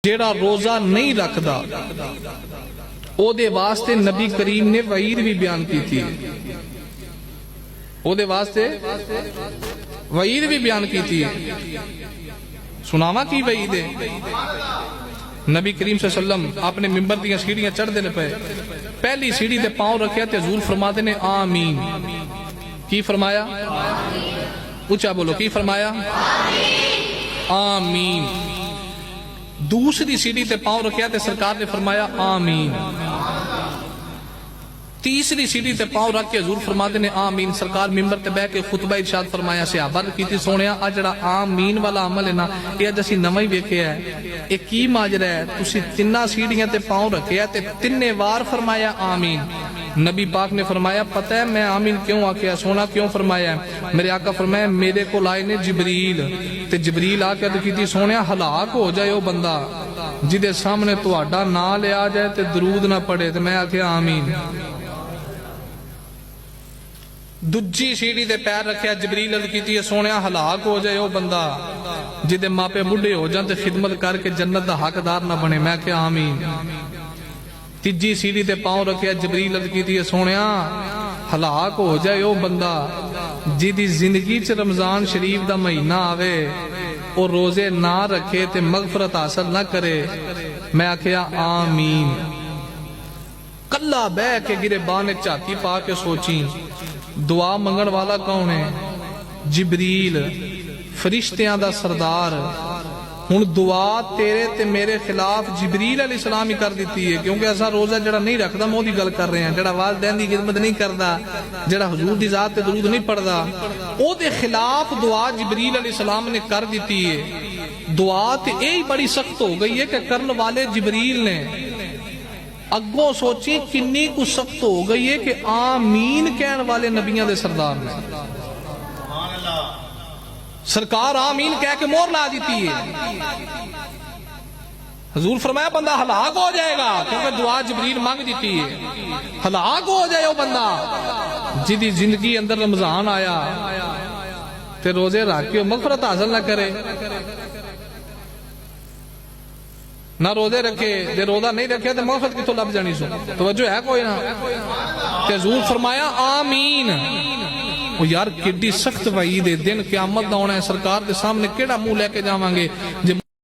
जेड़ा रोजा नहीं रखदा ओदे वास्ते नबी करीम ने वईद भी बयान की थी। ओदे वास्ते वईद भी बयान की थी। सुनावा की वईद है। नबी करीम सल्लल्लाहु अलैहि वसल्लम अपने मिंबर दी सीढ़ियां चढ़दे ने पे, पहली सीढ़ी ते पांव रखिया ते हुजूर फरमाते ने आमीन। की फरमाया? ऊंचा बोलो, की फरमाया? आमीन। दूसरी सीढ़ी ते पांव रखिया ते सरकार ने फरमाया आमीन। तीसरी सीढ़ी ते पांव रख के हुजूर फरमाते ने आमीन। सरकार मिंबर ते बैठ के खुतबा इरशाद फरमाया। सहाबा ने कीती सोहणिया आ जेड़ा आमीन वाला अमल है ना, ये अज असीं नवां ही वेखिया है। ये की माजरा है? तुसीं तिन्ना सीढ़ियां ते पांव रखिया ते तिन्ने वार फरमाया आमीन। नबी पाक ने फरमाया पता है मैं आमीन क्यों आख्या? सोना क्यों फरमाया? मेरे आका फरमाया मेरे को आए ने जिबरील ते जिबरील आके तो कीती सोहणिया हलाक हो जाए वो बंदा जिदे सामने तुहाडा नाम लिया जाए ते दरूद ना पढ़े। ते मैं आख्या आमीन। दूजी सीढ़ी ते पैर रखिया, जिबरील अर्ज कीती सोहणिया हलाक हो जाए वो बंदा जिदे मापे बुढ़े हो जाए ते खिदमत करके जन्नत दा हकदार ना बने। मैं आख्या आमीन। तीजी सीढ़ी ते पांव रखिया, जिबरील अर्ज कीती सोहणिया हलाक हो जाए वो बंदा जिदी जिंदगी च रमजान शरीफ दा महीना आवे और रोजे ना रखे ते मगफरत हासिल ना करे। मैं आख्या आमीन। कल्ला बह के गिरेबान ने झाती पा के सोची दुआ मंगण वाला कौन है? जिबरील, फरिश्तियां दा सरदार। हुण दुआ तेरे ते मेरे खिलाफ जिबरील अलैहिस्सलाम ही कर दी है, क्योंकि असा रोजा जड़ा नहीं रखदा मैं ओदी गल कर रहे हैं। जड़ा वालिदैन दी खिदमत नहीं करदा, जड़ा हुजूर दी जात ते दरूद नहीं पढ़दा, ओदे खिलाफ दुआ जिबरील अलैहिस्सलाम ने कर दी है। दुआ ते यही बड़ी सख्त हो गई है कि करने वाले जिबरील ने अगों सोची किन्नी कुछ सख्त हो गई है कि आमीन कहने वाले नबियां दे सरदार ने सरकार आमीन कह के मोहर ला दी है। हुजूर फरमाया बंदा हलाक हो जाएगा, क्योंकि दुआ जिबरील मांग दी है। हलाक हो जाए वो बंदा जिदी जिंदगी अंदर रमजान आया ते रोजे रख के मगफरत हासिल ना करे, ना रोजे रखे जे रोजा नहीं रखे तो मगफरत कितों लभ जानी सो? तवज्जो है कोई ना? ते हुजूर फरमाया आमीन। ओ यार किड्डी सख्त वईद है। दिन क़यामत दा होना है, सरकार के सामने केड़ा मुंह लेके जावांगे?